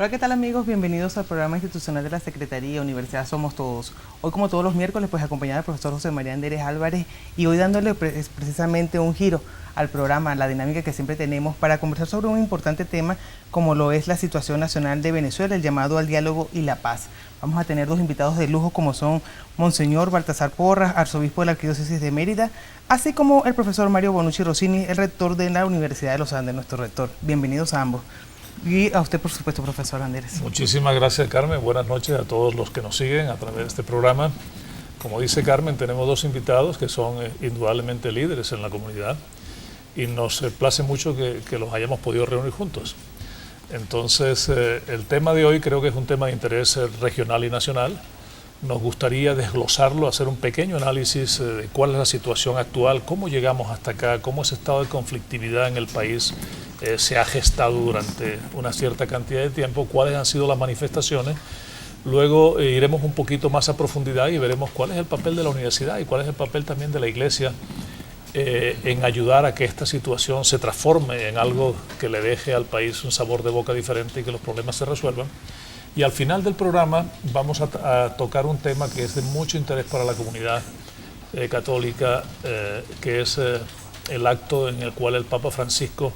Hola, ¿qué tal amigos? Bienvenidos al programa institucional de la Secretaría Universidad Somos Todos. Hoy, como todos los miércoles, pues acompañado del profesor José María Anderes Álvarez y hoy dándole precisamente un giro al programa, la dinámica que siempre tenemos para conversar sobre un importante tema como lo es la situación nacional de Venezuela, el llamado al diálogo y la paz. Vamos a tener dos invitados de lujo como son Monseñor Baltasar Porras, arzobispo de la Arquidiócesis de Mérida, así como el profesor Mario Bonucci Rossini, el rector de la Universidad de los Andes, nuestro rector. Bienvenidos a ambos. Y a usted, por supuesto, profesor Anderes. Muchísimas gracias, Carmen. Buenas noches a todos los que nos siguen a través de este programa. Como dice Carmen, tenemos dos invitados que son indudablemente líderes en la comunidad y nos place mucho que los hayamos podido reunir juntos. Entonces, el tema de hoy creo que es un tema de interés regional y nacional. Nos gustaría desglosarlo, hacer un pequeño análisis de cuál es la situación actual, cómo llegamos hasta acá, cómo ese estado de conflictividad en el país se ha gestado durante una cierta cantidad de tiempo, cuáles han sido las manifestaciones. Luego iremos un poquito más a profundidad y veremos cuál es el papel de la universidad y cuál es el papel también de la iglesia en ayudar a que esta situación se transforme en algo que le deje al país un sabor de boca diferente y que los problemas se resuelvan. Y al final del programa vamos a tocar un tema que es de mucho interés para la comunidad católica, que es el acto en el cual el Papa Francisco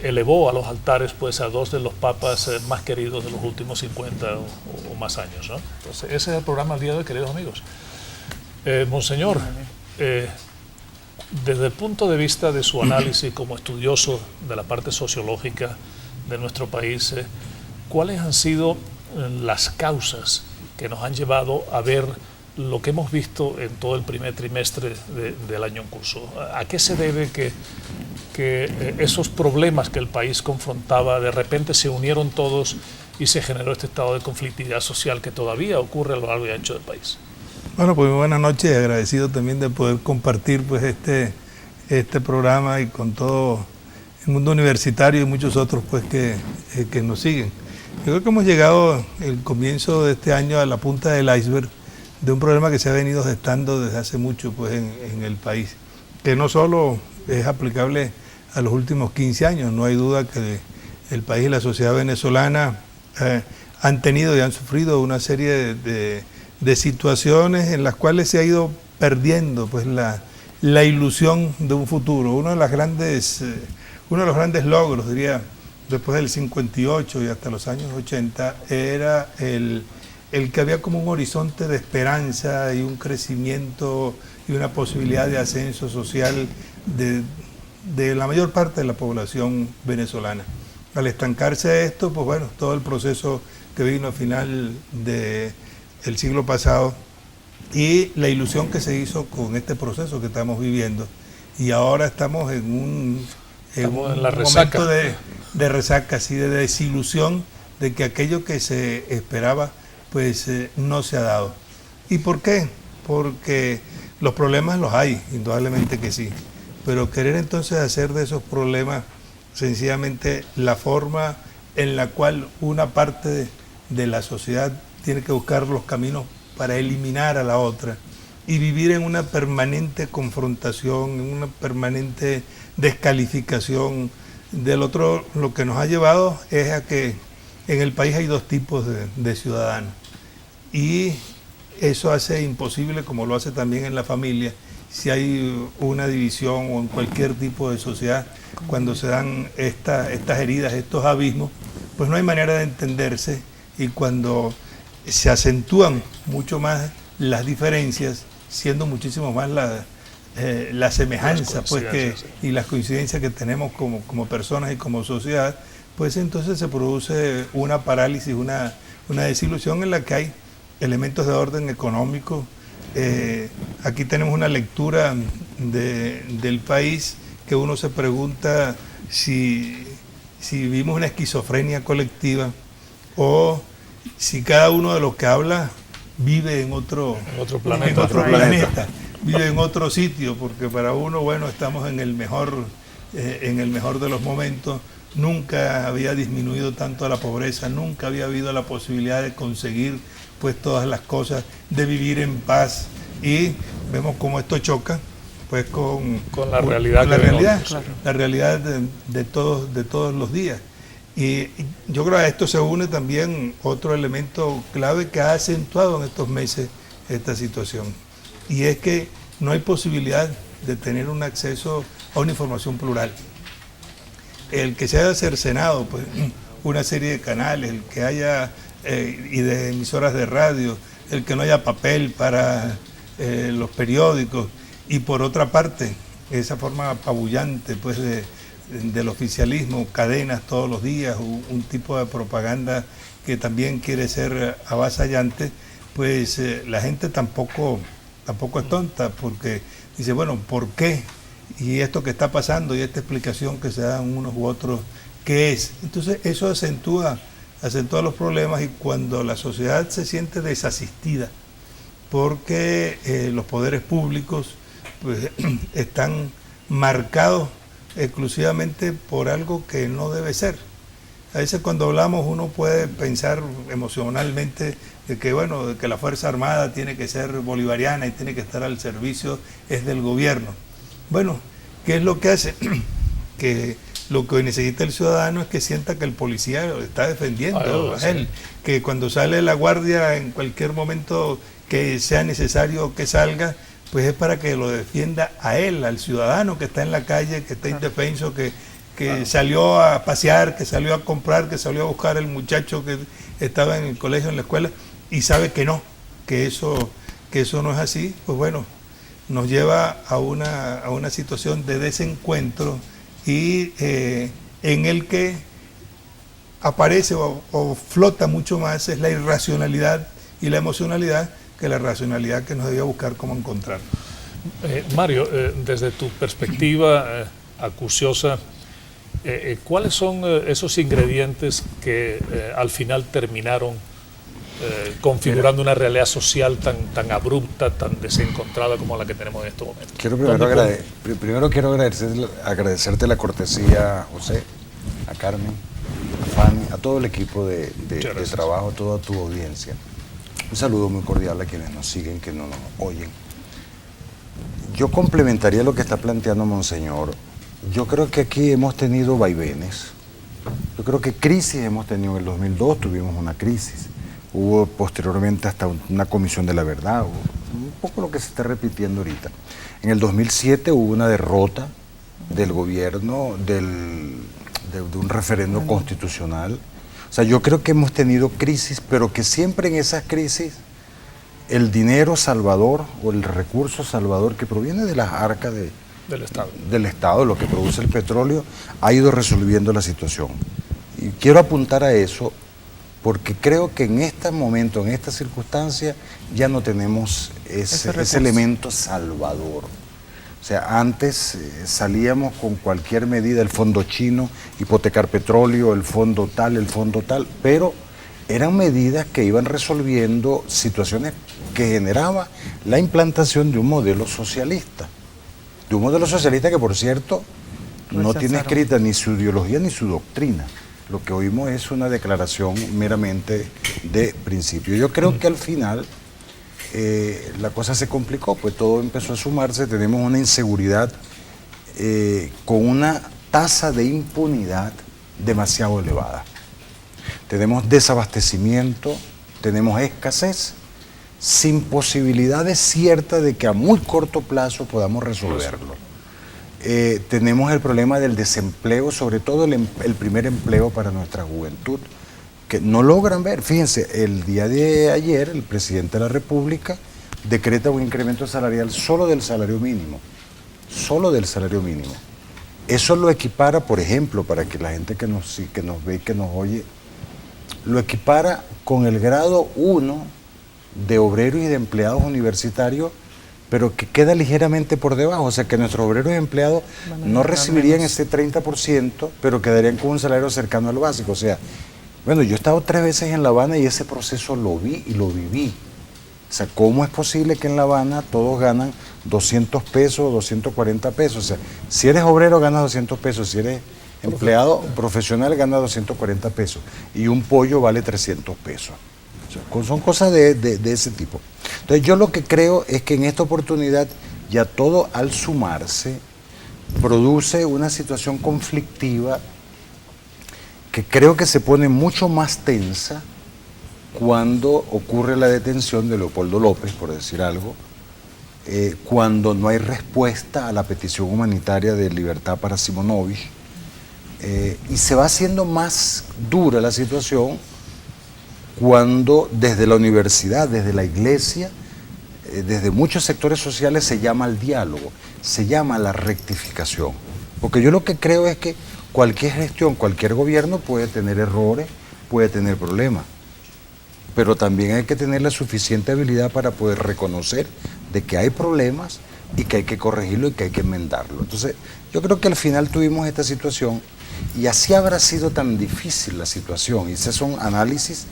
elevó a los altares pues, a dos de los papas más queridos de los últimos 50 o más años, ¿no? Entonces, ese es el programa del día de hoy, queridos amigos. Monseñor, desde el punto de vista de su análisis como estudioso de la parte sociológica de nuestro país, ¿cuáles han sido las causas que nos han llevado a ver lo que hemos visto en todo el primer trimestre del año en curso? ¿A qué se debe que esos problemas que el país confrontaba de repente se unieron todos y se generó este estado de conflictividad social que todavía ocurre a lo largo y ancho del país? Bueno, pues buenas noches, agradecido también de poder compartir pues este programa y con todo el mundo universitario y muchos otros pues que nos siguen. Yo creo que hemos llegado el comienzo de este año a la punta del iceberg de un problema que se ha venido gestando desde hace mucho pues en el país, que no solo es aplicable a los últimos 15 años, no hay duda que el país y la sociedad venezolana han tenido y han sufrido una serie de situaciones en las cuales se ha ido perdiendo pues la ilusión de un futuro. Uno de los grandes logros, diría, después del 58 y hasta los años 80, era el que había como un horizonte de esperanza y un crecimiento y una posibilidad de ascenso social de la mayor parte de la población venezolana. Al estancarse esto, pues bueno, todo el proceso que vino al final del siglo pasado y la ilusión que se hizo con este proceso que estamos viviendo. Y ahora estamos en un momento de resaca, así de desilusión de que aquello que se esperaba pues no se ha dado. ¿Y por qué? Porque los problemas los hay, indudablemente que sí, pero querer entonces hacer de esos problemas sencillamente la forma en la cual una parte de la sociedad tiene que buscar los caminos para eliminar a la otra y vivir en una permanente confrontación, en una permanente descalificación del otro, lo que nos ha llevado es a que en el país hay dos tipos de ciudadanos y eso hace imposible, como lo hace también en la familia, si hay una división o en cualquier tipo de sociedad, cuando se dan estas heridas, estos abismos, pues no hay manera de entenderse y cuando se acentúan mucho más las diferencias, siendo muchísimo más la semejanza pues, y las coincidencias que tenemos como personas y como sociedad, pues entonces se produce una parálisis, una desilusión en la que hay elementos de orden económico. Aquí tenemos una lectura del país que uno se pregunta si vivimos una esquizofrenia colectiva o si cada uno de los que habla vive en otro planeta, vive en otro sitio, porque para uno, bueno, estamos en el mejor de los momentos. Nunca había disminuido tanto la pobreza, nunca había habido la posibilidad de conseguir pues todas las cosas, de vivir en paz, y vemos cómo esto choca pues con la realidad, la realidad de todos los días. Y yo creo que a esto se une también otro elemento clave que ha acentuado en estos meses esta situación. Y es que no hay posibilidad de tener un acceso a una información plural. El que se haya cercenado pues, una serie de canales, el que haya y de emisoras de radio, el que no haya papel para los periódicos, y por otra parte, esa forma apabullante pues, del oficialismo, cadenas todos los días, un tipo de propaganda que también quiere ser avasallante, pues la gente tampoco es tonta, porque dice, bueno, ¿por qué? Y esto que está pasando y esta explicación que se dan unos u otros, ¿qué es? Entonces eso acentúa los problemas, y cuando la sociedad se siente desasistida porque los poderes públicos pues, están marcados exclusivamente por algo que no debe ser. A veces cuando hablamos uno puede pensar emocionalmente de que, bueno, de que la Fuerza Armada tiene que ser bolivariana y tiene que estar al servicio es del gobierno. Bueno, ¿qué es lo que hace? Que lo que necesita el ciudadano es que sienta que el policía lo está defendiendo a él, que cuando sale la guardia en cualquier momento que sea necesario que salga, pues es para que lo defienda a él, al ciudadano que está en la calle, que está indefenso, que salió a pasear, que salió a comprar, que salió a buscar al muchacho que estaba en el colegio, en la escuela, y sabe que no, que eso no es así. Pues bueno, nos lleva a una situación de desencuentro, y en el que aparece o flota mucho más es la irracionalidad y la emocionalidad que la racionalidad que nos debía buscar cómo encontrar. Mario, desde tu perspectiva acuciosa, ¿cuáles son esos ingredientes que al final terminaron configurando una realidad social tan abrupta, tan desencontrada como la que tenemos en estos momentos? Primero quiero agradecerte la cortesía, José, a Carmen, a Fanny, a todo el equipo de trabajo, a toda tu audiencia. Un saludo muy cordial a quienes nos siguen, que no nos oyen. Yo complementaría lo que está planteando Monseñor. Yo creo que aquí hemos tenido vaivenes. Yo creo que crisis hemos tenido. En el 2002 tuvimos una crisis. Hubo posteriormente hasta una comisión de la verdad. Un poco lo que se está repitiendo ahorita. En el 2007 hubo una derrota del gobierno de un referendo constitucional. O sea, yo creo que hemos tenido crisis, pero que siempre en esas crisis el dinero salvador o el recurso salvador que proviene de las arcas del Estado, lo que produce el petróleo, ha ido resolviendo la situación. Y quiero apuntar a eso porque creo que en este momento, en esta circunstancia, ya no tenemos ese elemento salvador. O sea, antes salíamos con cualquier medida, el fondo chino, hipotecar petróleo, el fondo tal, pero eran medidas que iban resolviendo situaciones que generaba la implantación de un modelo socialista. De un modelo socialista que, por cierto, no tiene escrita ni su ideología ni su doctrina. Lo que oímos es una declaración meramente de principio. Yo creo que al final la cosa se complicó, pues todo empezó a sumarse, tenemos una inseguridad con una tasa de impunidad demasiado elevada. Tenemos desabastecimiento, tenemos escasez, sin posibilidades ciertas de que a muy corto plazo podamos resolverlo. Tenemos el problema del desempleo, sobre todo el primer empleo para nuestra juventud, que no logran ver. Fíjense, el día de ayer el presidente de la República decreta un incremento salarial solo del salario mínimo. Eso lo equipara, por ejemplo, para que la gente que nos ve y que nos oye, lo equipara con el grado 1 de obreros y de empleados universitarios, pero que queda ligeramente por debajo. O sea, que nuestros obreros y empleados no recibirían ese 30%, pero quedarían con un salario cercano al básico. O sea, bueno, yo he estado 3 veces en La Habana y ese proceso lo vi y lo viví. O sea, ¿cómo es posible que en La Habana todos ganan 200 pesos, 240 pesos? O sea, si eres obrero ganas 200 pesos, si eres empleado profesional ganas 240 pesos y un pollo vale 300 pesos. O sea, son cosas de ese tipo. Entonces yo lo que creo es que en esta oportunidad ya todo al sumarse produce una situación conflictiva que creo que se pone mucho más tensa cuando ocurre la detención de Leopoldo López, por decir algo, cuando no hay respuesta a la petición humanitaria de libertad para Simonovich, y se va haciendo más dura la situación cuando desde la universidad, desde la iglesia, desde muchos sectores sociales se llama al diálogo, se llama a la rectificación. Porque yo lo que creo es que cualquier gestión, cualquier gobierno puede tener errores, puede tener problemas, pero también hay que tener la suficiente habilidad para poder reconocer de que hay problemas y que hay que corregirlo y que hay que enmendarlo. Entonces, yo creo que al final tuvimos esta situación y así habrá sido tan difícil la situación. Y esos son análisis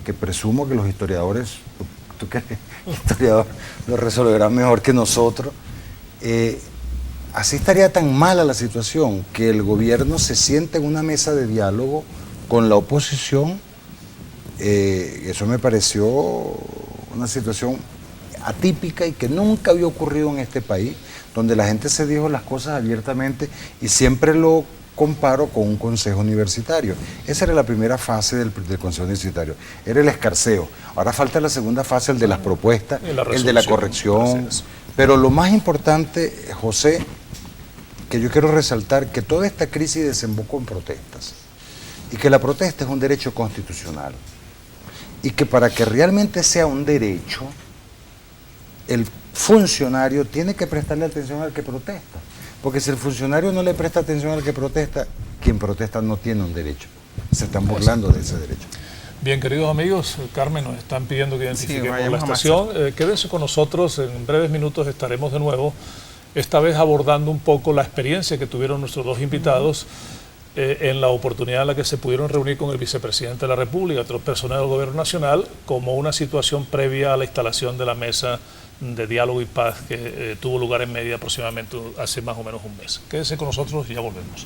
que presumo que los historiadores, tú que eres historiador, lo resolverán mejor que nosotros. Así estaría tan mala la situación que el gobierno se siente en una mesa de diálogo con la oposición. Eso me pareció una situación atípica y que nunca había ocurrido en este país, donde la gente se dijo las cosas abiertamente, y siempre lo comparo con un consejo universitario. Esa era la primera fase del consejo universitario, era el escarceo. Ahora falta la segunda fase, el de las propuestas, el de la corrección. Pero lo más importante, José, que yo quiero resaltar, que toda esta crisis desembocó en protestas, y que la protesta es un derecho constitucional, y que para que realmente sea un derecho, el funcionario tiene que prestarle atención al que protesta, porque si el funcionario no le presta atención al que protesta, quien protesta no tiene un derecho. Se están burlando de ese derecho. Bien, queridos amigos, Carmen, nos están pidiendo que identifiquemos la estación. Quédense con nosotros, en breves minutos estaremos de nuevo, esta vez abordando un poco la experiencia que tuvieron nuestros dos invitados en la oportunidad en la que se pudieron reunir con el vicepresidente de la República, otros personeros del Gobierno Nacional, como una situación previa a la instalación de la mesa de diálogo y paz que tuvo lugar en Mérida aproximadamente hace más o menos un mes. Quédense con nosotros y ya volvemos.